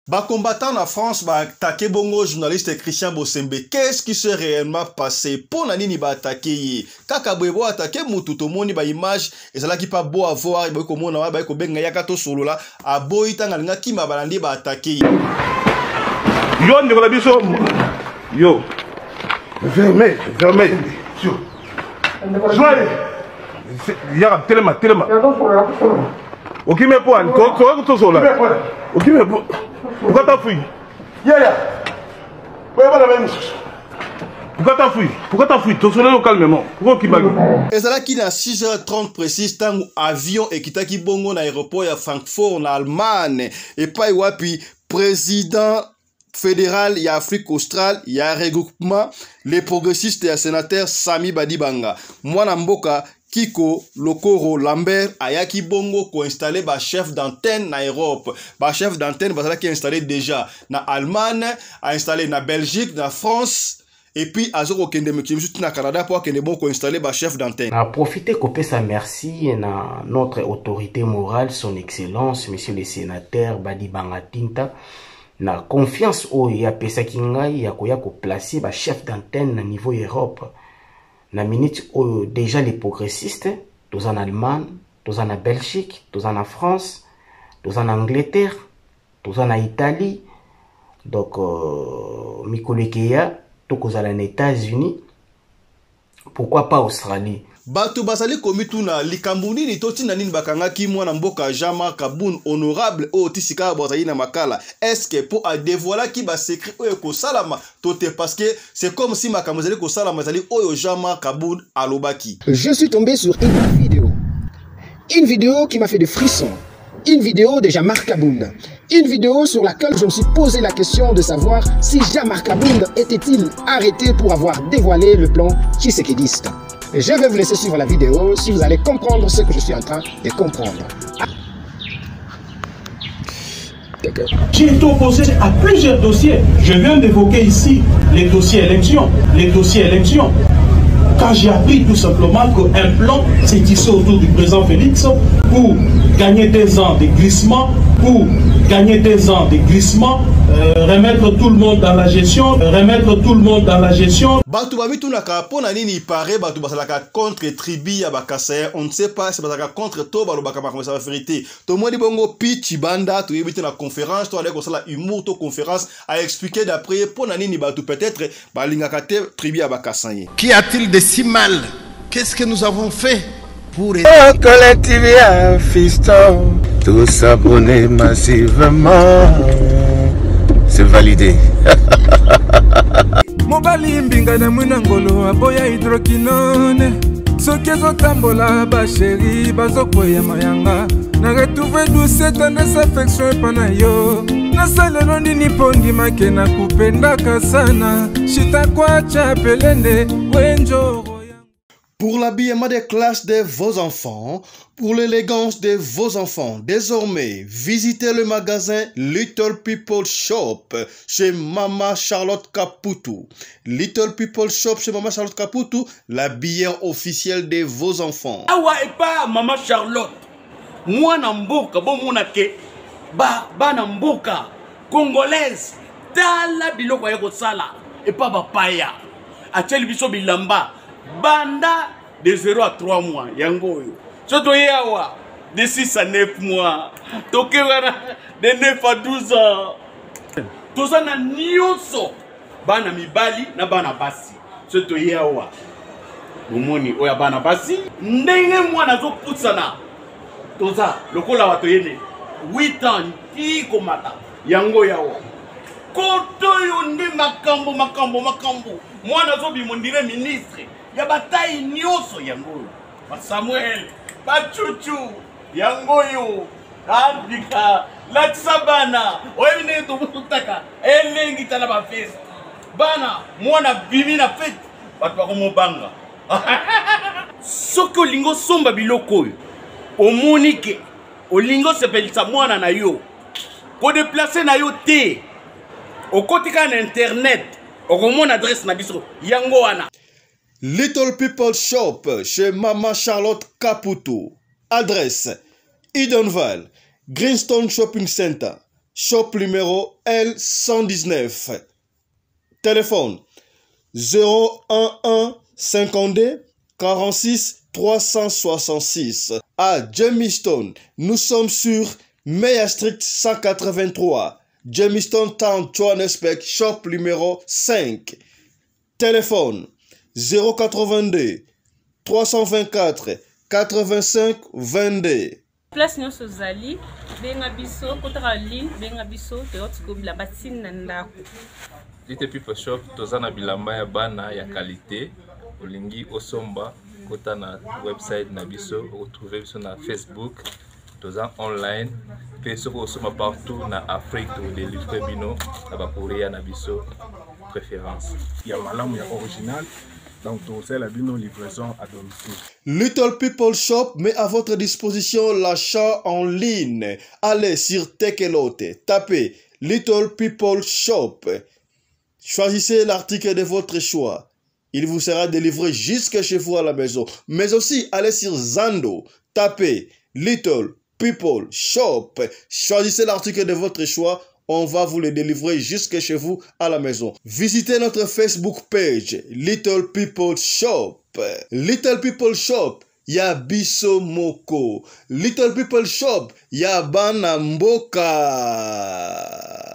Ba combattant en France, ba attaqué bongo journaliste Christian Bosembe. Qu'est-ce qui s'est réellement passé? Pour nani ni ba attaqué? Kaka boebo attaqué mututo moni ba image et cela qui pas beau à voir. Ba ko mona ba ko benga yakato solo la. A boy tanga nga ki ma balandi ba attaqué. Yo ne la biso. Yo. Fermez. Yo. Joël. Y'a tellement. Ok, mais pour ok, mais pourquoi t'as fui? Pourquoi t'as fui? Ton soleil calmement. Pourquoi qui m'a dit? Et c'est là qu'il a 6h30 précis, tant avion et qui t'a qui bongo na aéroport à Francfort en Allemagne. Et pas wapi président fédéral, il y a Afrique australe, il y a regroupement, les progressistes et les sénateurs Sami Badibanga. Moi Namboka, Kiko, Lokoro, Lambert, Ayaki Bongo, qui installé ba chef d'antenne na Europe. Ba chef d'antenne, bah, qui est installé déjà na Allemagne, a installé na Belgique, na France, et puis Azoro Kende Mekimjut na Canada pour qu'il est bon qu'on installe ba chef d'antenne. A profité couper sa merci na notre autorité morale, son excellence, monsieur le sénateur Badibanga Tinta, na confiance au ya pesa kingai ya koya ko placer ba chef d'antenne na niveau Europe. Na minute où déjà les progressistes, tous en Allemagne, tous en Belgique, tous en France, tous en Angleterre, tous en Italie, donc Mikolekeya, tous en États-Unis, pourquoi pas Australie? Batu basali komituna likambuni ni toti na nini bakanga ki mwana mboka Jean-Marc Aboun honorable o tisika bozali na makala. Est-ce que pour a dévoiler ki ba secret o ko salama tote parce que c'est comme si makamozali ko salama zali o Jean-Marc Aboun alobaki. Je suis tombé sur une vidéo qui m'a fait des frissons. Une vidéo de Jean-Marc Aboun. Une vidéo sur laquelle je me suis posé la question de savoir si Jean-Marc Aboun était-il arrêté pour avoir dévoilé le plan tshisekidiste. Et je vais vous laisser suivre la vidéo si vous allez comprendre ce que je suis en train de comprendre. J'ai été opposé à plusieurs dossiers. Je viens d'évoquer ici les dossiers élections. Quand j'ai appris tout simplement qu'un plan s'est tissé autour du président Félix pour gagner des ans de glissement, remettre tout le monde dans la gestion, Batu babitu na kapona nini pare batu basalaka contre tribu ya bakasaya, on ne sait pas si basalaka contre to balobaka makamesa la vérité. To moni bongo pichi banda to yebite na conférence to aller ko sala humour to conférence a expliquer d'après pona nini batu peut-être balingaka te tribu ya bakasaya. Qu'y a-t-il de si mal? Qu'est-ce que nous avons fait pour aider collectivité, fiston, tous s'abonner massivement, c'est validé. Mobali mbinga na munangolo aboya hydroquinone soki ezotambola basheri bazokwea mayanga na retrouve douce tendresse affection epa na yo nasalelo nini mpo ndimake na kupendaka sana shitakwacha pelende wenjoro. Pour l'habillement des classes de vos enfants, pour l'élégance de vos enfants, désormais, visitez le magasin Little People Shop chez Mama Charlotte Caputo. Little People Shop chez Mama Charlotte Caputo, l'habilleur officiel de vos enfants. Awa et pas Mama Charlotte. Moi namboka, bon monake, ba namboka, congolaise, tala biloko ya kosala, et pas bapaya. Acheli biso bilamba. Banda de 0 à 3 mois, yango yo. Soto yawa de 6 à 9 mois. Toke wana de 9 à 12 ans. Toza na nyonso. Bana mibali na bana basi. Soto yawa. Bomoni oya bana basi. Ndenge mwana zo putsana. Toza lokola wato yene 8 ans ti komata. Yango yawa. Koto yo ndi makambo. Mwana zo bimondire ministre. Ya bataille nyoso yango ba Samuel ba Chuchu yango yo andika la tsabana oyine to butaka elengi tala ba fest bana mwana bimi na fete batu ba komobanga soko lingo somba biloko omonike olingo sepelisa mwana na yo ko déplacer na yo te okotika na internet okomona adresse na biso yango wana. Little People Shop chez Mama Charlotte Caputo. Adresse Edenval, Greenstone Shopping Center, shop numéro L119. Téléphone 011 52 46 366. À Jamestown, nous sommes sur Meyer Street 183. Jamestown Town, Johannesburg, shop numéro 5. Téléphone 082 324 85 22. Place nyonso zali benga biso kotaka ligne benga biso teotiko bilamba tina ndako. Little People Shop tozana bilamba ya bana ya qualité olingi osomba kota na website na biso retrouver biso na Facebook toza online pe soko osoma partout na Afrique to délivrer bino na ba Korea na biso préférence ya malamu ya original. Donc, c'est la livraison à domicile. Little People Shop met à votre disposition l'achat en ligne. Allez sur Tekelote, tapez Little People Shop. Choisissez l'article de votre choix. Il vous sera délivré jusque chez vous à la maison. Mais aussi, allez sur Zando, tapez Little People Shop. Choisissez l'article de votre choix. On va vous le délivrer jusque chez vous à la maison. Visitez notre Facebook page, Little People Shop. Little People Shop, ya biso moko. Little People Shop, ya bana mboka.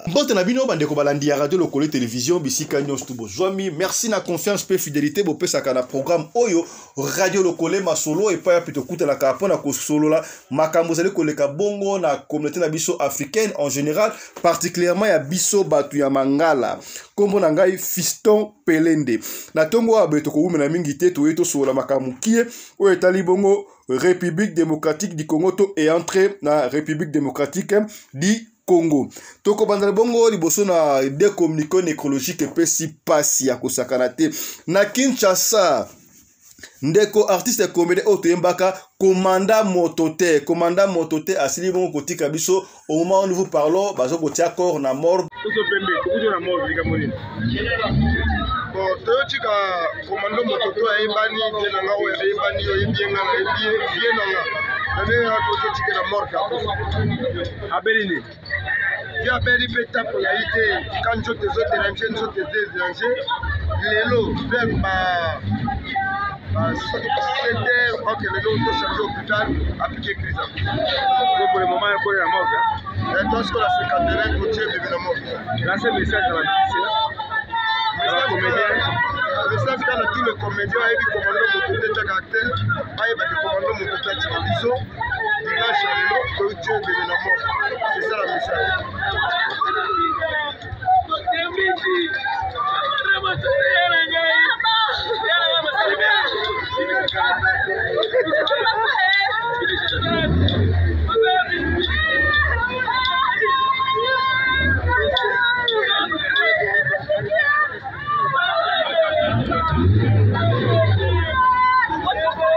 Mbote na bino bandeko balandi ya radio lokole télévision bisika nyonso tubo zwami. Merci na confiance pe fidélité bo pesaka na programme oyo radio lokole masolo et pa ya pito kuta la kapona ko solo la makambo zali koleka bongo na communauté na biso africaine en général, particulièrement ya biso batu ya mangala. Kombo na ngai Fiston Pelende. Na tongo abeto ko umena mingi te to eto sola makambo kie o etali bongo République démocratique du Congo to et entré na République démocratique du Congo. Toko bandale bongo liboso na de communiqué nécrologique pe si pasi ya kosakana te. Na Kinshasa ndeko artiste comédien otoyembaka Commanda Motote. Commanda Motote asili bongo kotika biso au moment où nous vous parlons bazo kotia corps na mort. Bon, toyotika Commando Motote ayebani te nanga oyo ayebani yo yebienga na yebie nanga. Nane ya toyotika na mort ka. Abelini. Ya beli peta pour la idée quand je te zote la chaîne je te déranger lelo vers ma c'était ok le nom de changer hôpital appliquer crise pour le moment il la mort et toi ce qu'on a fait quand on pour tuer bébé la mort là c'est message de la message quand on dit le comédien et puis commandant mon tête de caractère aïe bah le commandant mon tête de biso dimanche lelo pour tuer bébé la mort c'est ça la message.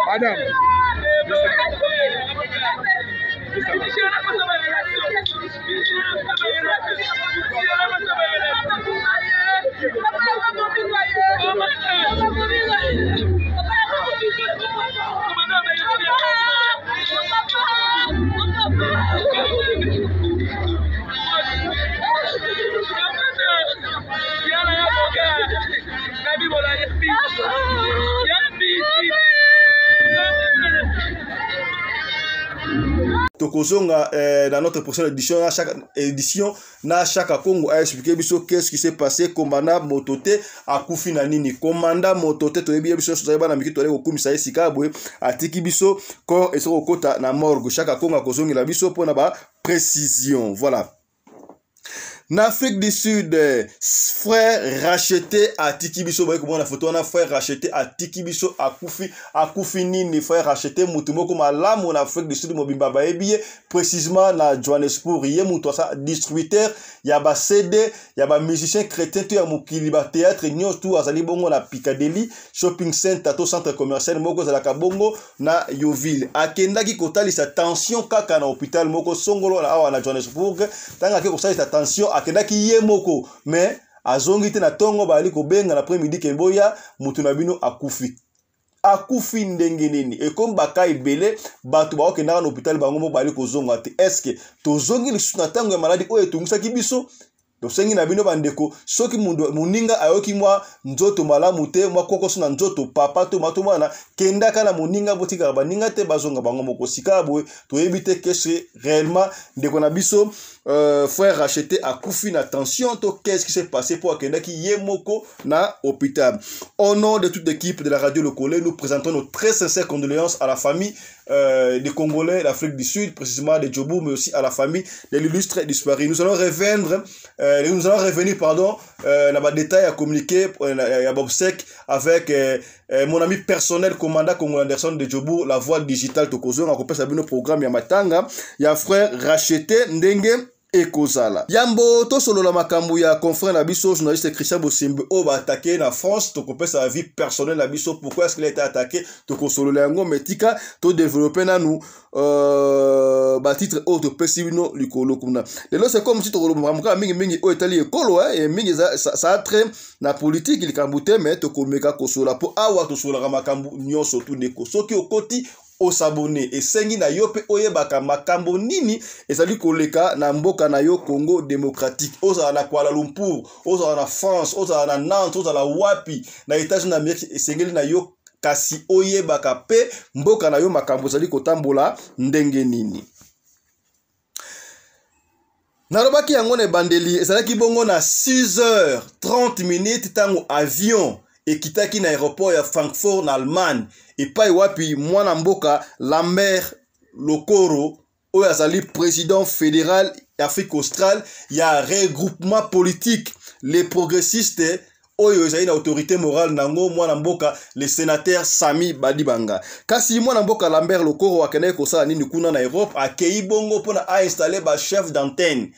Madame. Tokozonga dans notre prochaine édition, à chaque édition, na chaque Congo a expliqué biso qu'est-ce qui s'est passé. Commanda Motote a kufi na nini. Commanda Motote to ebi biso sozaiba na miki to leko kumisa esika boye atiki biso ko esoko kota na morgue. Chaque Congo akozongi la biso pona ba précision. Voilà. En Afrique du Sud, frère racheté à Tikibiso, vous voyez comment la photo, on a frère racheté à Tikibiso, à Koufi Nini, frère racheté, Moutumo, comme à l'âme, en Afrique du Sud, Mobimba Baebiye, précisément, na Johannesburg, il y a Moutouassa, distributeur, il y a ba CD, il y a ba musicien chrétien, il y a Moukiliba théâtre, il y a tout, à Bongo, na Piccadilly, shopping center, tout centre commercial, Moko, Zalaka Bongo, na Yoville. À Kendaki, Kotali, sa tension, kaka na hôpital, Moko, Songolo, na Johannesburg, tanga ke kosali sa tension, akendaki ye moko mais azongi te na tongo bali ko benga l'après-midi kemboya mutu na bino akufi akufi ndenge nini et comme baka ebele bato ba okenda na hôpital bango mo bali kozonga te est-ce que tozongi lisusu na tango ya maladie oyo etungisaki biso tosengi na bino bandeko soki muninga ayoki mwa nzoto malamu te mwa kokoso na nzoto papa to mato mwana kenda kana muninga botika baninga te bazonga bango moko sika boye toyebi te kese réellement ndeko na biso frère racheté akufi na tension to qu'est-ce qui s'est passé pour akenda ki yemoko na hôpital. Au nom de toute l'équipe de la radio Le Collet, nous présentons nos très sincères condoléances à la famille des Congolais d'Afrique du Sud, précisément de Djobou, mais aussi à la famille de l'illustre disparu. Nous allons revenir, dans le détail à communiquer à Bob Sek avec mon ami personnel, commandant Congo Anderson de Djobou, la voix digitale Tokozo, on a coupé ça bien au programme Yamatanga, il y a frère Racheté Ndenge Ekozala. Yambo to solo la makambu ya confrère na biso journaliste Christian Bosimbe o ba attaqué na France to kopé sa vie personnelle na biso pourquoi est-ce qu'il a été attaqué to ko solo la ngo metika to développer na nous ba titre autre pesibino likolo kuna. Lelo c'est comme si to kolomba mingi o etali ekolo et mingi ça a trait na politique il kambute mais to komeka ko solo po awa to solo la makambu nyonso tout ndeko soki okoti o s'abonner et sengi na yo pe oyebaka makambo nini ezali koleka na mboka na yo Congo démocratique oza na Kuala Lumpur oza na France oza na Nantes oza na wapi na États-Unis d'Amérique esengeli na yo kasi oyebaka pe mboka na yo makambo ezali kotambola ndenge nini. Narobaki yango ne bandeli ezalaki bongo na 6h30 tango avion ekitaki na aéroport ya Francfort na Allemagne et pas wapi mwana mboka Lambert Lokoro oyo azali président fédéral Afrique australe ya regroupement politique les progressistes oyo ezali na autorité morale nango mwana mboka le sénateur Sami Badibanga kasi mwana mboka Lambert Lokoro akende kosala nini kuna na Europe akei bongo pona a installer ba chef d'antenne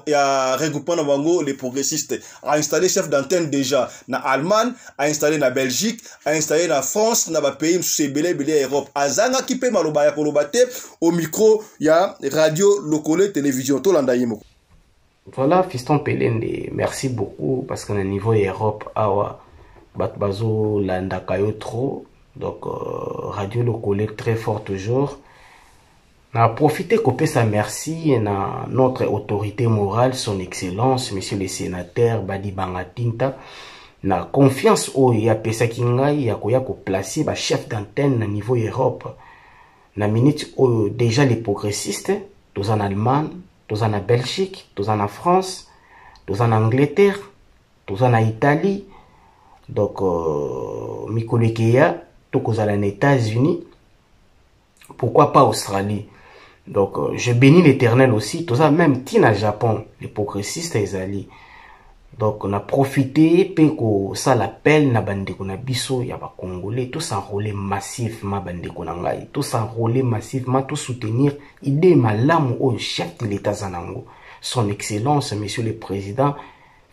ya regroupement bango les progressistes a installé chef d'antenne déjà na Allemagne a installé na Belgique a installé na France na ba pays msebele bele Europe azanga kipe maloba ya kolobate au micro ya radio Le Collet télévision to landa yimo. Voilà, Fiston Pelende, merci beaucoup parce qu'à niveau Europe, awa batbazo landa kayo trop, donc radio Le Collet très fort toujours. Na profité qu'on sa merci na notre autorité morale, son excellence, monsieur le sénateur Badi Bangatinta, na confiance au ya pesa kingai ya koya ko placer ba chef d'antenne na niveau Europe. Na minute au déjà les progressistes, tous en Allemagne, tous en Belgique, tous en France, tous en Angleterre, tous en Italie, donc Mikolekeya, tous en États-Unis, pourquoi pas Australie. Donc je bénis l'Éternel aussi, tout ça même Tina Japon, les progressistes Ezali. Donc on a profité peko ça l'appel na bandeko na biso ya ba Congolais tout s'enrôler massivement bandeko na ngai, tout s'enrôler massivement, tout soutenir idée malamu au chef de l'État zanango, son excellence monsieur le président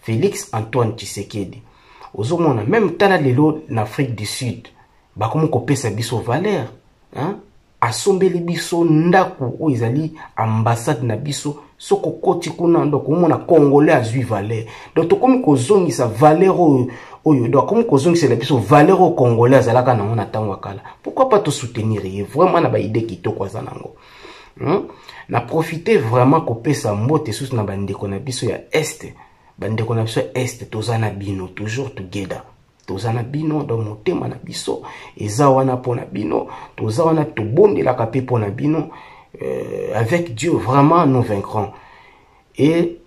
Félix Antoine Tshisekedi. Ozomona même tala lelo na Afrique du Sud, ba komo ko pesa biso valeur, hein? Asombeli biso ndaku o ezali ambassade na biso soko koti kuna ndo komona Congolais azui valeur donc to komi kozongi sa valeur oyo donc komi kozongi sa biso valeur o Congolais azalaka na ngona tango kala pourquoi pas te soutenir vraiment na ba idée kitoko azanango na profiter vraiment ko pesa mbote sous na bandeko na biso ya est bandeko na biso ya est tozana bino toujours together tozana bino dans motema na biso eza wana pona bino toza wana tobondela kape pona bino avec Dieu vraiment nous vaincrons et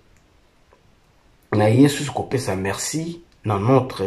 na Yesus ko pesa merci dans notre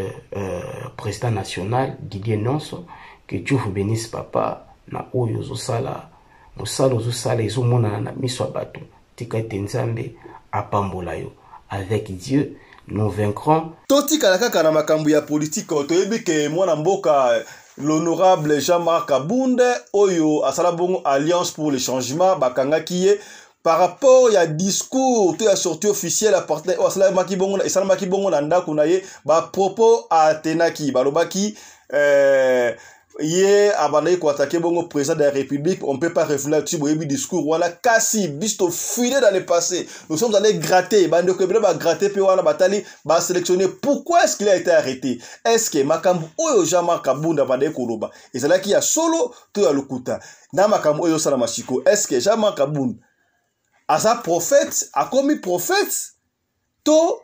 président national Didier Nonso, que Dieu vous bénisse papa na oyo zosala mosala zosala ezomona na miso bato tika tenzambe apambola yo avec Dieu nous vaincrons. Toti kalaka na makambu ya politique toyebi ke mwana mboka l'honorable Jean-Marc Kabunde oyo asala bongo alliance pour le changement bakanga kiye par rapport ya discours to ya sortie officielle à partenaire asala maki bongo na ndako na ye ba propos atenaki balobaki Hier, avant de attaquer le président de la République, on ne peut pas réfléchir sur le discours. Voilà, Kassi, bisto fouillé dans le passé. Nous sommes allés gratter. Bande que va gratter, puis on a batali, va sélectionner. Pourquoi est-ce qu'il a été arrêté? Est-ce que Makambu Oyo Jama Kabunda Bande Koloba? Et c'est là qu'il y a solo tout à l'Okuta. Dans Makambu Oyo Salamachiko, est-ce que Jama Kabunda, à sa prophète, a commis prophète, tout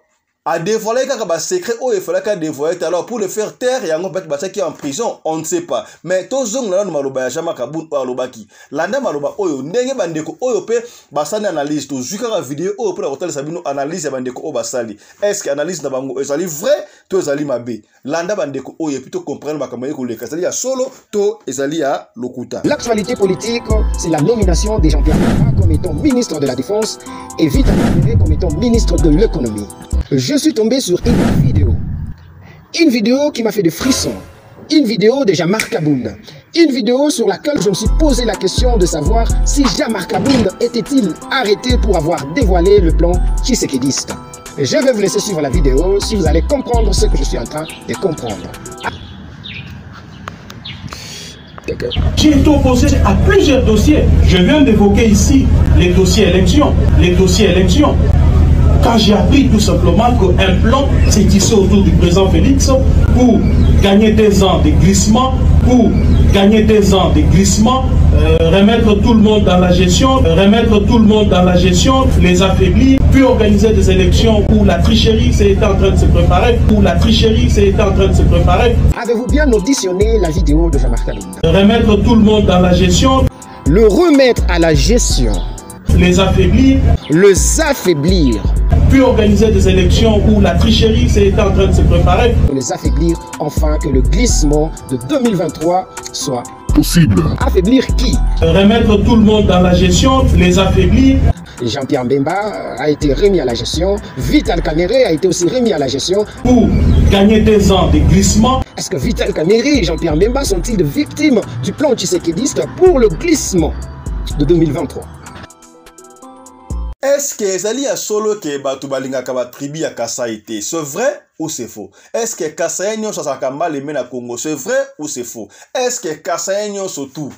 a dévoilé un secret où il fallait qu'il dévoile. Alors pour le faire taire, il y a un petit qui est en prison, on ne sait pas. Mais tous les gens maloba Jama Kabunda alobaki. Landa maloba oyo ndenge bandeko oyo pe basani analyse to zuka vidéo oyo pour la hotel sabino analyse bandeko o basali. Est-ce que analyse na bango ezali vrai to ezali mabe? Landa bandeko oyo plutôt comprendre makambo ko leka. C'est-à-dire solo to ezali ya lokuta. L'actualité politique, c'est la nomination de Jean-Pierre Bemba comme étant ministre de la Défense et Vital Kamerhe comme étant ministre de l'Économie. Je suis tombé sur une vidéo qui m'a fait des frissons, une vidéo de Jean-Marc Kabunda, une vidéo sur laquelle je me suis posé la question de savoir si Jean-Marc Kabunda était-il arrêté pour avoir dévoilé le plan tshisekidiste. Je vais vous laisser suivre la vidéo si vous allez comprendre ce que je suis en train de comprendre. J'ai été opposé à plusieurs dossiers. Je viens d'évoquer ici les dossiers élections. Quand j'ai appris tout simplement qu'un plan s'est tissé autour du président Félix pour gagner des ans de glissement, remettre tout le monde dans la gestion, les affaiblir, puis organiser des élections où la tricherie s'était en train de se préparer, Avez-vous bien auditionné la vidéo de Jean-Marc Kabunda? Remettre tout le monde dans la gestion, le remettre à la gestion, les affaiblir, puis organiser des élections où la tricherie s'était en train de se préparer, les affaiblir, enfin que le glissement de 2023 soit possible. Affaiblir qui? Remettre tout le monde dans la gestion, les affaiblir. Jean-Pierre Bemba a été remis à la gestion, Vital Kamerhe a été aussi remis à la gestion pour gagner des ans de glissement. Est-ce que Vital Kamerhe et Jean-Pierre Bemba sont-ils victimes du plan tshisekidiste pour le glissement de 2023? Est-ce que Ezali a solo que batu balinga kaba tribu ya Kasai te? C'est vrai ou c'est faux? Est-ce que Kasai nyo sa kamba le mena Congo? C'est vrai ou c'est faux? Est-ce que Kasai nyo surtout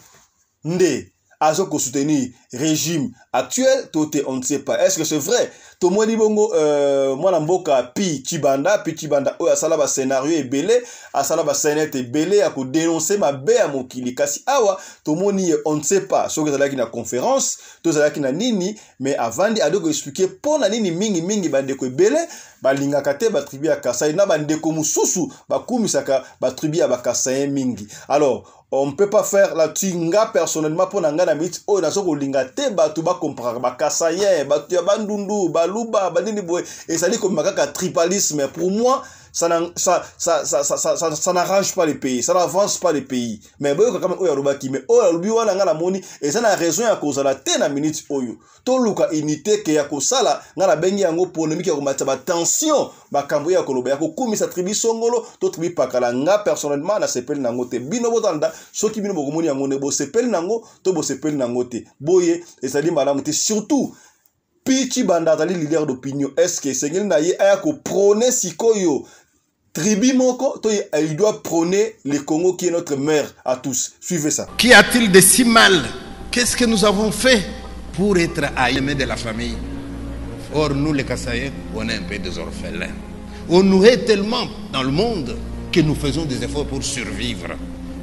nde azo ko soutenir régime actuel? Tote on ne sait pas. Est-ce que c'est vrai? Tomoni bongo mwana mboka pi Chibanda oyo asala ba scénario ebele, asala ba scénario ebele ya ko dénoncer mabe ya mokili kasi awa tomoni on ne sait pas. Soki ezalaki na conférence, to ezalaki na nini, mais avandi ado ko expliquer pona nini mingi bandeko ebele balingaka te ba tribu ya Kasai na bandeko mususu bakumisaka ba tribu ya ba Kasai mingi. Alors on ne peut pas faire la tinga personnellement pour nanga na mit o na soko linga te batu ba comprendre ba Kasayen batu ya bandundu baluba bandini boy et ça dit comme makaka tribalisme. Pour moi ça n'arrange pas les pays, ça n'avance pas les pays. Mais boyo quand même oya lobaki mais oya lobi wana ngala moni et ça na raison ya cause la te na minute oyo to luka unité ke ya ko sala ngala bengi yango polémique ya ko matcha ba tension ba kambo ya koloba ya ko kumisa tribu songolo to tribu pakala nga personnellement na sepeli nango te bino botanda soki bino bokomoni yango ne bo sepeli nango to bo sepeli nango te boye et ça dit malamu te surtout Pichi Banda tali leader d'opinion. Est-ce que c'est na ye aya ko prôner sikoyo tribu moko to il doit prôner le Congo qui est notre mère à tous. Suivez ça. Qu'y a-t-il de si mal? Qu'est-ce que nous avons fait pour être aimés de la famille? Or nous les Kasaïens, on est un peu des orphelins. On nous hait tellement dans le monde que nous faisons des efforts pour survivre.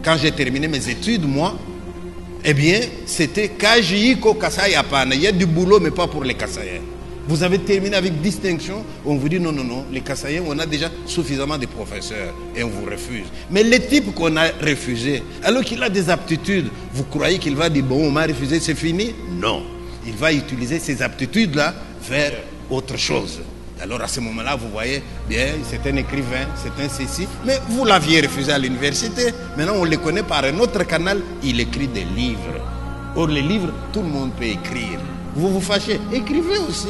Quand j'ai terminé mes études, moi, eh bien, c'était Kajiko Kasai Apana. Il y a du boulot, mais pas pour les Kasaïens. Vous avez terminé avec distinction, on vous dit non, les Kasaïens, on a déjà suffisamment de professeurs et on vous refuse. Mais le type qu'on a refusé, alors qu'il a des aptitudes, vous croyez qu'il va dire bon, on m'a refusé, c'est fini? Non. Il va utiliser ces aptitudes-là vers autre chose. Alors à ce moment-là, vous voyez, bien, c'est un écrivain, c'est un ceci, mais vous l'aviez refusé à l'université. Maintenant, on le connaît par un autre canal, il écrit des livres. Or, les livres, tout le monde peut écrire. Vous vous fâchez, écrivez aussi.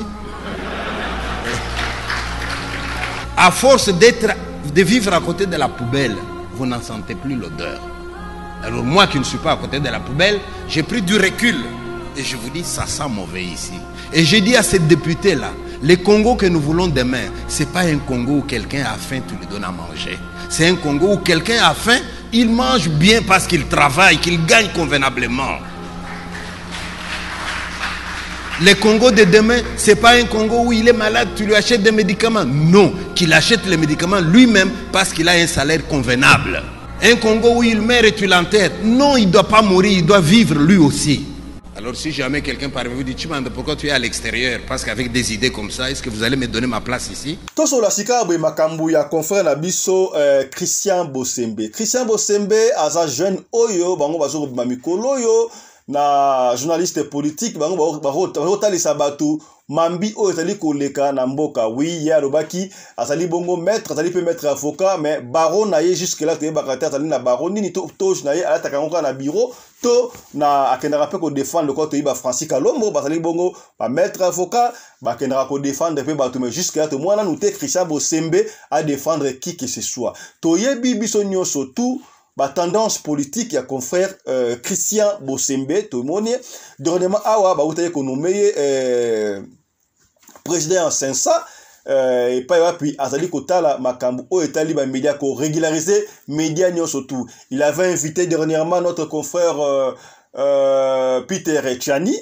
À force de vivre à côté de la poubelle, vous n'en sentez plus l'odeur. Alors moi qui ne suis pas à côté de la poubelle, j'ai pris du recul. Et je vous dis, ça sent mauvais ici. Et j'ai dit à cette députée-là, le Congo que nous voulons demain, ce n'est pas un Congo où quelqu'un a faim, tu lui donnes à manger. C'est un Congo où quelqu'un a faim, Il mange bien parce qu'il travaille, qu'il gagne convenablement. Le Congo de demain, ce n'est pas un Congo où il est malade, tu lui achètes des médicaments. Non, qu'il achète les médicaments lui-même parce qu'il a un salaire convenable. Un Congo où il meurt et tu l'enterres. Non, il ne doit pas mourir, il doit vivre lui aussi. Alors si jamais quelqu'un parmi vous dit, Chimande, pourquoi tu es à l'extérieur? Parce qu'avec des idées comme ça, est-ce que vous allez me donner ma place ici? Toso la sikabu makambu ya confrère Nabiso Christian Bosembe. Christian Bosembe aza jeune oyo bango bazo mamikolo yo na journaliste politique bango barotalisa batu mambi oyo ezali koleka na mboka. Oui, ya lobaki azali bongo maître, azali pe maître avocat, mais baron na ye jusque là te bakata azali na baron nini to na ye ala takangoka na bureau to na akendaka pe ko défendre le côté ba Francis Kalombo bazali bongo ba maître avocat bakendaka ko défendre pe batu, mais jusque là te mwana nous te Christian Bosembe à défendre qui que ce soit. To yebi biso nyonso tout ba tendance politique ya confrère Christian Bosembe to moni dernièrement awa ba utaye ko nommer président en 500 et pas puis azali kotala makambu o etali ba média ko régulariser média nyonso tout. Il avait invité dernièrement notre confrère Peter Chani.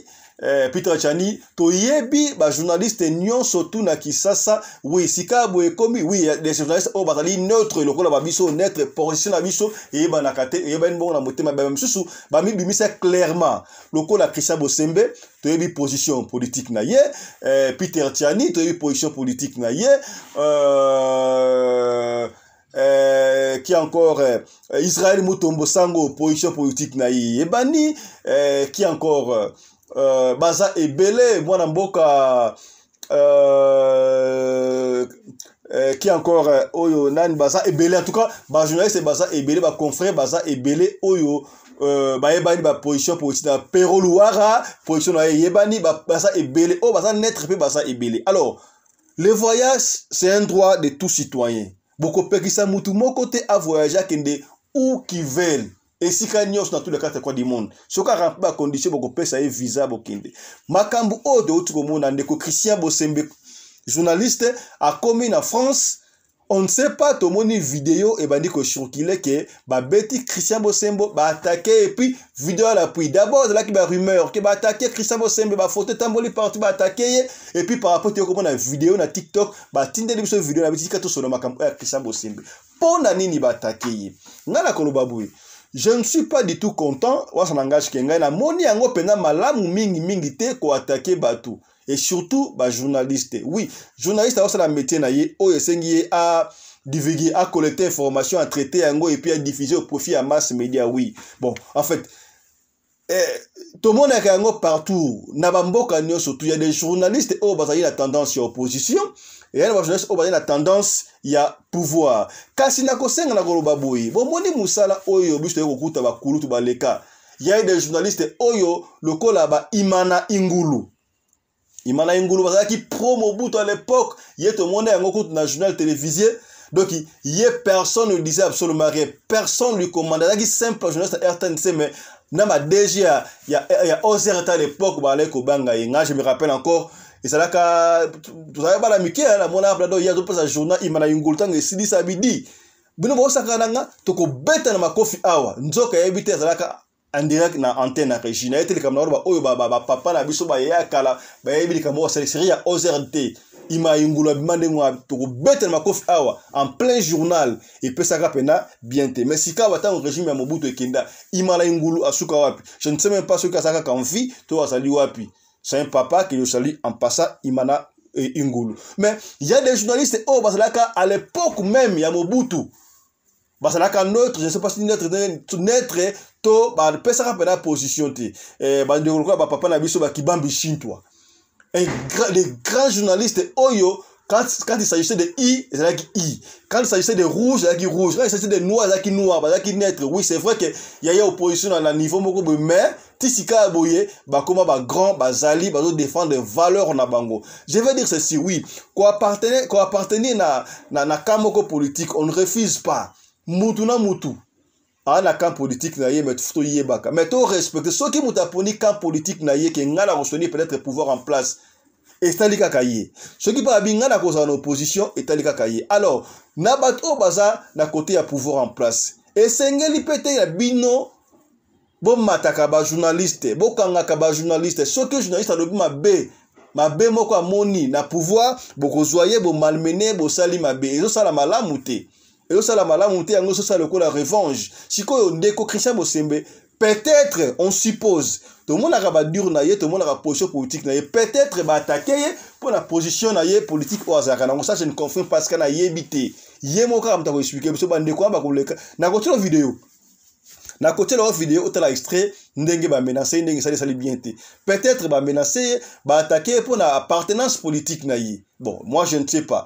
Peter Chani to yebi ba journaliste nyonso tout na Kisasa. Oui, sika boye komi oui les journalistes o bazali neutre lokola ba biso neutre position na biso e ba nakate e ba mbongo na motema ba msusu ba mi bimisa clairement lokola Christian Bosembe to yebi position politique na ye, Peter Chani to yebi position politique na ye, qui encore Israël Mutombo Sango position politique na ye ebani, qui encore baza ebele mwana mboka qui encore oyo nani baza ebele, en tout cas ba journaliste baza ebele, ba confrère baza ebele oyo ba yebani ba position politique na Pero Luara position na yebani baza ebele o baza naître pe baza ebele. Alors le voyage c'est un droit de tout citoyen. Boko pekisa mutu moko te a voyager kende où qui veulent. Et si kanyos dans tous les quatre coins du monde, ce qui a rempli la condition pour que ça ait visa bokinde. Makambu o de autre monde, ndeko Christian Bosembe, journaliste, a commis en France. On ne sait pas tout le monde vidéo et bandi ko circulé que ba beti Christian Bosembe ba attaquer et puis vidéo à l'appui. D'abord là qui ba rumeur que ba attaquer Christian Bosembe ba photo tamboli partout ba attaquer et puis par rapport à comment la vidéo na TikTok ba tinde biso vidéo na bitika to sono makambu Christian Bosembe. Pona nini ba attaquer. Ngala ko lobabuye. Je ne suis pas du tout content. Wa ça n'engage kenga na moni yango pena malamu mingi te ko attaquer batu. Et surtout ba journaliste. Oui, journaliste a la métier na ye o esengi a divulguer, à collecter information, à traiter yango et puis à diffuser au profit à mass média. Oui. Bon, en fait tout le monde est yango partout. Na bamboka nyo surtout il y a des journalistes au bazali la tendance à opposition. Et il y a des journalistes au bazali la tendance ya pouvoir. Kasi na kosenga na koloba boyi. Bon moni musala oyo biso to kokuta ba kulutu ba leka. Il y a des journalistes oyo lokola ba Imana Ingulu. Imana Ingulu bazala ki promo buto à l'époque, il y a tout le monde yango kout na journal télévisé. Donc il y a personne ne disait absolument rien. Personne lui commandait. Il y a simple journaliste RTNC mais na ma DG il y a Ozer à l'époque ba le ko banga yenga, je me rappelle encore. Et c'est là que tu savais pas la miké la mona blado il y a tout ça journal Imana Ingulu tang sidi sabidi. Bino bo sakananga to ko beta na makofi awa. Nzoka yebite c'est là que en direct na antenne na Regina et télécamera ba oyo ba papa na biso ba yakala ba yebi kamo série ya OZRT Ima Ingulu bimande ngwa to ko beta na makofi awa en plein journal et peut ça pena bien te mais si ka wata au régime ya Mobutu ekenda Imana Ingulu asuka wapi, je ne sais même pas ce que ça ka en vie to asali wapi. C'est un papa qui le salue en passant Imana Ingulu. Mais il y a des journalistes oh basalaka à l'époque même ya Mobutu basalaka neutre, je ne sais pas si neutre to ba pesa ka pena position te ba ndeko ba papa na biso ba kibambi shintwa. Les grands journalistes oyo quand il s'agissait de I, c'est là qui I. Quand il s'agissait de rouge, c'est là qui rouge. Quand il s'agissait de noir, c'est là qui noir, c'est là qui neutre. Oui, c'est vrai que il y a opposition à la niveau moko mais tisika boye ba comment ba grand ba zali ba défendre des valeurs na bango. Je veux dire ceci, oui, quoi appartenir na kamoko politique, on ne refuse pas. Mutu na mutu. Ah na camp politique na ye mais faut yebaka. Mais to respecter ceux qui mutaponi camp politique na ye que ngala recevoir peut-être pouvoir en place. Et talika kaye. Ceux qui pas binga na cause en opposition et talika kaye. Alors, nabato baza na côté à pouvoir en place. esengeli pete ya bino bo mataka ba journaliste bo kangaka ba journaliste soki journaliste alobi mabe moko amoni na pouvoir bokozwaye bo malmené bo sali mabe ezosala malamu te yango ezosala lokola revanche sikoyo ndeko Christian Bosembe peut-être on suppose tout le monde a dur na ye tout le monde a position politique na ye peut-être ba attaquer pour la position na ye politique au hasard donc ça je ne confirme parce que na yebité ye moko am ta ko expliquer biso ba ndeko ba koleka na côté la vidéo otala extrait ndenge ba menacer ndenge sali bien te peut-être ba menacer ba attaquer pour la appartenance politique na ye bon moi je ne sais pas.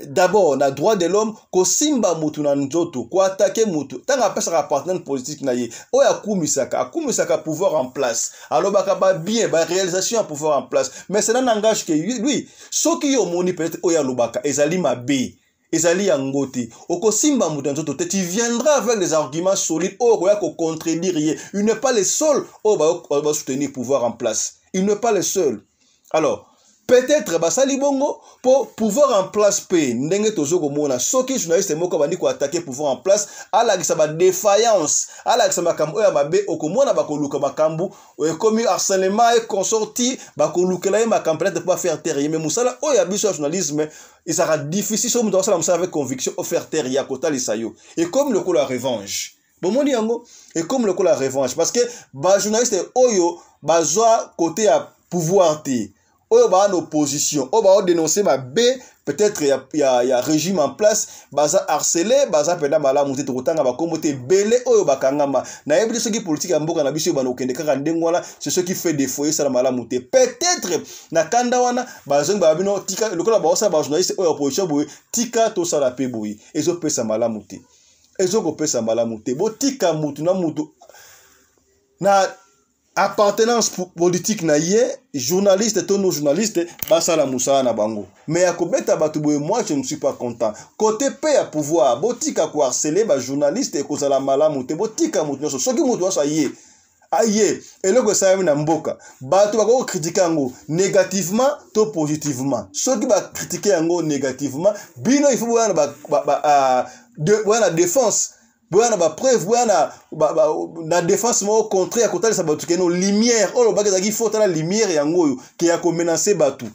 D'abord na droit de l'homme ko simba mutu na nzoto ko attaquer mutu tanga pesa ka partenaire politique na ye o ya kumisaka pouvoir en place alors ba bien ba réalisation à pouvoir en place mais c'est un langage que lui soki yo moni peut-être o ya lobaka ezali mabe ezali yangote oko simba mutu na nzoto te tu viendras avec des arguments solides o ya ko contredire il n'est pas le seul o ba soutenir pouvoir en place il n'est pas le seul alors peut-être basali bongo pour pouvoir en place pe ndenge tozoko mona soki journaliste moko bandi ko attaquer pouvoir en place ala ki ba défaillance ala ki makambo ya mabe okomona bakoluka makambu comme harcèlement et consorti bakolukela makambo peut-être pas faire taire mais musala o ya biso journalisme il sera difficile so muto sala avec conviction au faire taire ya kota lisayo et comme le coup la revanche bomoni yango et comme le coup la revanche parce que ba journaliste oyo bazwa côté à pouvoir te oyo ba en opposition oyo ba dénoncer ma B peut-être il y a régime en place baza harcelé baza penda malamu te tokotanga ba kombote belé oyo bakangama na yebi ce qui politique ya mboka na biso ba no kende kaka ndengwana c'est ce qui fait défaut ça malamu te peut-être na kanda wana bazong ba bino tika lokola ba osa ba journaliste oyo opposition boy tika to sala pe boy ezo pesa malamu te ezo ko pesa malamu te bo tika mutu na mutu na appartenance politique na ye journaliste to no journaliste basala musala na bango mais ya kobeta batu boye moi je ne suis pas content côté pe ya pouvoir botika ko harceler ba journaliste e kozala malamu te botika mutu nyonso soki mutu waso aye eloko sa na mboka batu bako critiquer yango négativement to positivement soki ba critiquer yango négativement bino il faut boya na défense boya na ba preuve boya na défense mo contraire à côté de sa batu keno lumière o lo baka ki faut la lumière yango ki ya ko menacer batu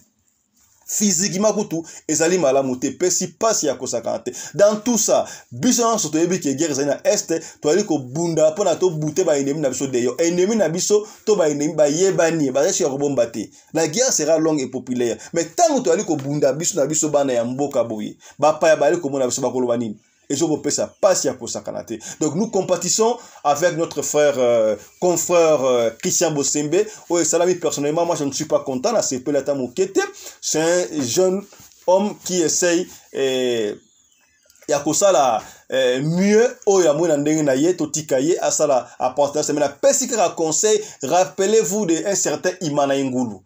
physiquement kutu ezali malamu te pesi pasi ya kosakante dans tout ça biso soto yebi ke guerre zana est to ali ko bunda pona to bute ba ennemi na biso deyo ennemi na biso to ba ennemi ba yebani ba reshi ya robomba te la guerre sera longue et populaire mais tant to ali ko bunda biso na biso bana ya mboka boye ba pa ya bali ko mona biso ba koloba nini. Et je repère ça pas si à Kosakanate. Donc nous compatissons avec notre frère confrère Christian Bosembe. Oui, Salami personnellement, moi je ne suis pas content. Là, c'est Pelata Moukete. C'est un jeune homme qui essaye yakosala mieux o ya mona ndenge na ye to tikaye asala apporter semaine pesika conseil. Rappelez-vous de un certain Imana Ngulu.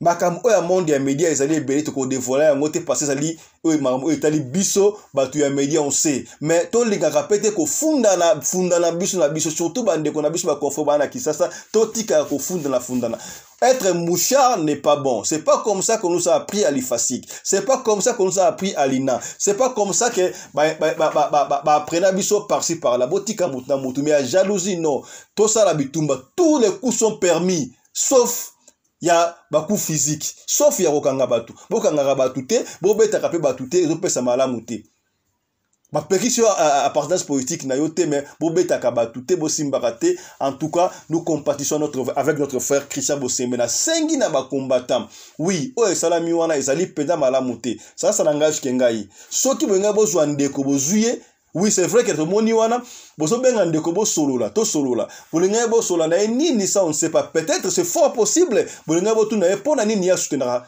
Makam oya monde ya média ezali ebele to ko dévoiler yango te passer sali oyo makam oyo etali biso batu ya média on sait mais to linga kapete ko funda na biso surtout bande ko na biso ba confort bana kisasa to tika ko funda na être mouchard n'est pas bon. C'est pas comme ça qu'on nous a appris à l'IFASIC. C'est pas comme ça qu'on nous a appris à l'INA. C'est pas comme ça que prena biso par-ci par-là. Botika mutna mutu mais à jalousie non. Tout ça la bitumba, tous les coups sont permis sauf il y a beaucoup physique sauf il y a bokanga batu te bobeta kapé batu te zo pesa malamu te ba pétition appartenance politique na yote mais bobeta ka batu te bosimbaka te en tout cas nous compatissons avec notre frère Christian Bosembe na sengi na ba combattant oui o salami wana ezali penda malamu te ça langage kengai soki benga bozwa ndeko bozuye. Oui, c'est vrai que tout le monde y a boso benga ndeko bo solola to solola bolinga bo solola na nini ça on ne sait pas peut-être c'est fort possible bolinga bo tuna pona nini ya soutenir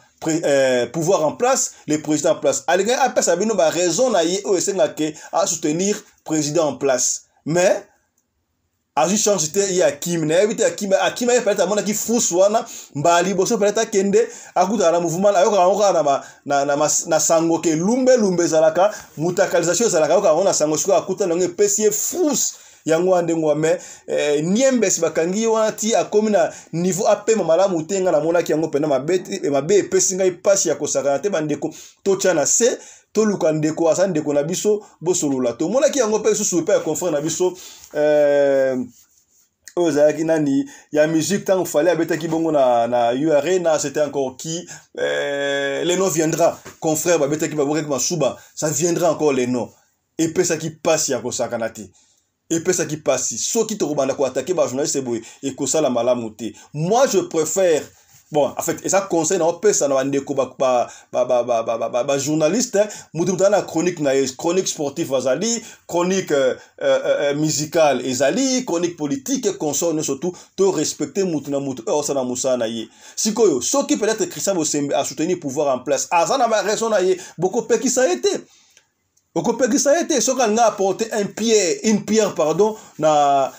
pouvoir en place les présidents en place alinga après ça bino ba raison na ye o esenga ke à soutenir président en place mais azu change te ya Kim na éviter Kim peut-être amona ki fuswana mbali boso peut-être kende akuta na mouvement ayoka na sango ke lumbe zalaka mutakalisation zalaka ayoka na sango siko akuta na ngepesi fous yango andengo mais niembe si bakangi wana ti akomi na niveau apema malamu tenga na mona ki yango pena mabe epesinga ipasi ya kosakana te bandeko tocha na se toluka ndeko asa ndeko na biso bosolola to mona ki yango pe susu pe confrère na biso ozaki nani ya musique tant fallait abeta ki bongo na URNA c'était encore qui les noms viendra confrère babeta ki babore ki masuba ça viendra encore les noms et pe ça qui passe ya kosakana te et pe ça qui passe so qui to banda ko attaquer ba journaliste boy et ko sala malamu te moi je préfère bon en fait et ça conseil na pe ça na ndeko ba journaliste mutu na chronique na chronique sportive azali chronique musicale ezali chronique politique et consort surtout to respecter mutu na mutu o sana musana ye sikoyo so qui peut-être Christian Bosembe a soutenir pouvoir en place azana ba raison na ye beaucoup pe qui ça a été ce qu'on a apporté une pierre pardon na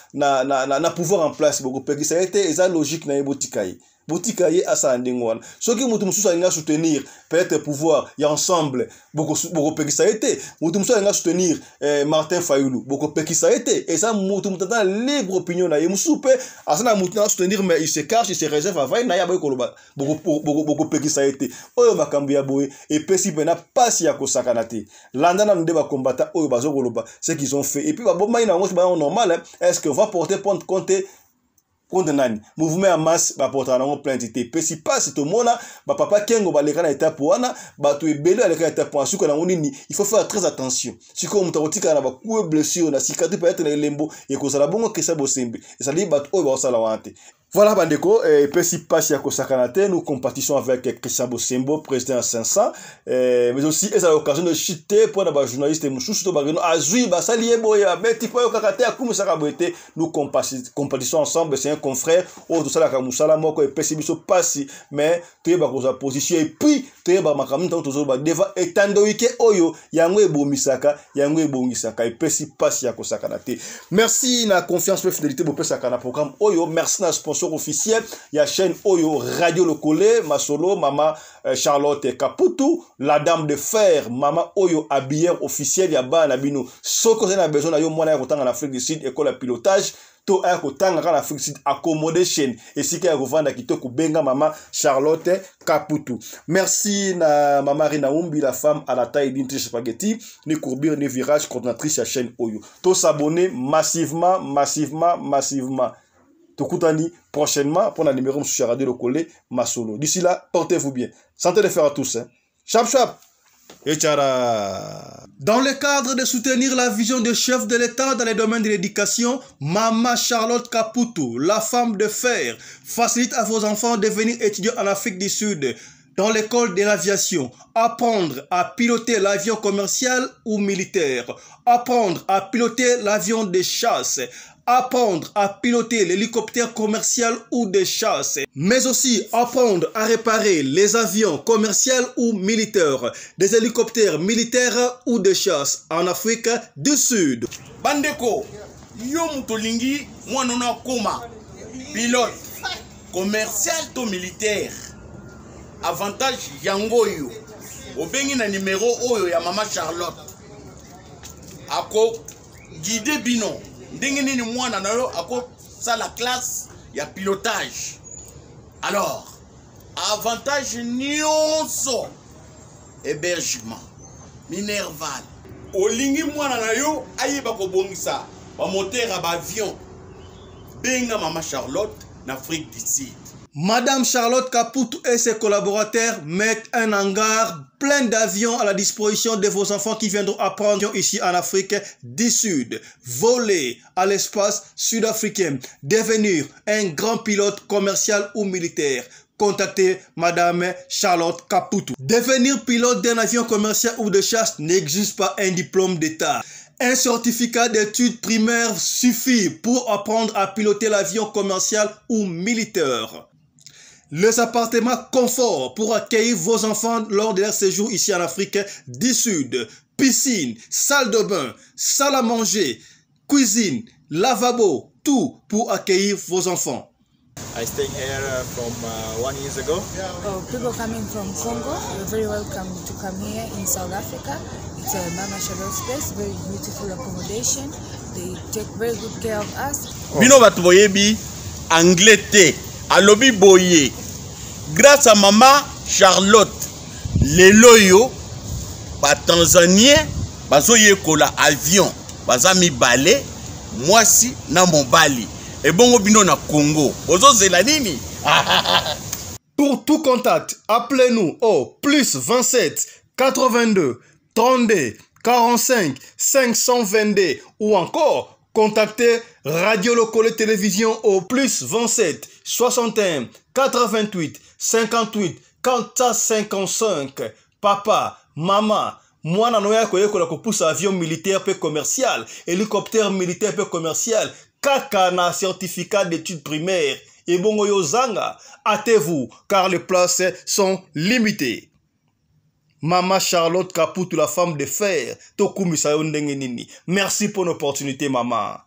pouvoir en place beaucoup pe qui ça a été eza logique na ebotikai Botikaye asa ndengwana. Ce qui mutu mususa inga soutenir peut-être pouvoir y ensemble beaucoup pe qui ça a été. Mutu mususa inga soutenir Martin Fayulu beaucoup pe qui ça a été. Et ça mutu mutata libre opinion na ye musupe asana mutu na soutenir mais il se cache, il se réserve va na ya boy koloba beaucoup pe qui ça a été. Oyo makambu ya boy et pesi pena pasi ya kosakana te. Landa na ndeba combattant oyo bazo koloba ce qu'ils ont fait et puis ba bomba ina ngo ba normal est-ce que va porter compte contre nani mouvement en masse ba portera na plainte te pesi passe to mona ba papa kengo ba leka na étape wana ba to ebele na leka étape suko na nini il faut faire très attention siko mutakotika na ba coup blessure na cicatrice peut être na lembo et ko sala bongo Christian Bosembe et ça li ba o ba sala wante. Voilà bandeko et pesi passe ya kosakana te nous compétition avec Christian Bosembo président 500 mais aussi et ça l'occasion de chuter pour ba journaliste mususu to ba no azui ba sali boya beti po kakate akumu saka boete nous compétition ensemble c'est un confrère au to sala ka musala moko et pesi biso passi mais to ba ko sa position et puis to ba makamu to zo ba deva etando wike oyo yango ebomisaka yango ebongisaka et pesi passe ya kosakana te. Merci na confiance et fidélité bo pesa kana programme oyo merci na sponsor officiel ya chaîne Oyo Radio Lokole Masolo Mama Charlotte Kaputu la dame de fer Mama Oyo habillère officiel ya ba na bino soko na besoin na yo mwana ya kotanga na Afrique du Sud école de pilotage to a kotanga na Afrique du Sud accommodation et si ka kovanda kitoko benga Mama Charlotte Kaputu. Merci na Mama Rina Umbi la femme à la taille d'une triche spaghetti ni courbure ni virage coordinatrice ya chaîne Oyo. To s'abonner massivement. Tokutani prochainement pour la numéro sur Radio Lokole Masolo. D'ici là, portez-vous bien. Santé de fer à tous. Chap chap. Et tchara. Dans le cadre de soutenir la vision du chef de l'État dans les domaines de l'éducation, Mama Charlotte Kaputu, la femme de fer, facilite à vos enfants de venir étudier en Afrique du Sud. Dans l'école de l'aviation, apprendre à piloter l'avion commercial ou militaire, apprendre à piloter l'avion de chasse, apprendre à piloter l'hélicoptère commercial ou de chasse, mais aussi apprendre à réparer les avions commerciaux ou militaires, des hélicoptères militaires ou de chasse en Afrique du Sud. Bandeko, yo mutolingi mwanona koma, pilote commercial to militaire. Avantage yango yo obengi na numéro oyo ya Mama Charlotte ako guide bino ndenge nini mwana na yo ako sala classe ya pilotage. Alors avantage nyonso hébergement minerval olingi mwana na yo ayiba ko bongisa ba moteur ba avion benga Mama Charlotte na Afrique du Sud. Madame Charlotte Kaputu et ses collaborateurs mettent un hangar plein d'avions à la disposition de vos enfants qui viendront apprendre ici en Afrique du Sud. Voler à l'espace sud-africain, devenir un grand pilote commercial ou militaire. Contactez Madame Charlotte Kaputu. Devenir pilote d'un avion commercial ou de chasse n'exige pas un diplôme d'État. Un certificat d'études primaires suffit pour apprendre à piloter l'avion commercial ou militaire. Les appartements confort pour accueillir vos enfants lors de leur séjour ici en Afrique du Sud. Piscine, salle de bain, salle à manger, cuisine, lavabo, tout pour accueillir vos enfants. I stayed here from 1 year ago. People coming from Congo, you're very welcome to come here in South Africa. It's a Mama Charlotte space, very beautiful accommodation, They take very good care of us. Bino batu boyebi anglais te. Alobi boye. Grâce à maman Charlotte, lelo yo ba Tanzanien bazo yekola avion, baza mi balé, mwasi na mobali. Et bongo bino na Congo. Bozo zela nini? Pour tout contact, appelez-nous au plus 27 82 32 45 522 ou encore contactez Radio Lokole Télévision au plus 27 61 88 58 455. Papa, maman, moi nanoya koyekola kopusa avion militaire peu commercial, hélicoptère militaire peu commercial, kaka na certificat d'études primaires. Et bongo yozanga, hâtez-vous car les places sont limitées. Maman Charlotte Caputo, la femme de fer, Tokumisa Yondengenini. Merci pour l'opportunité, maman.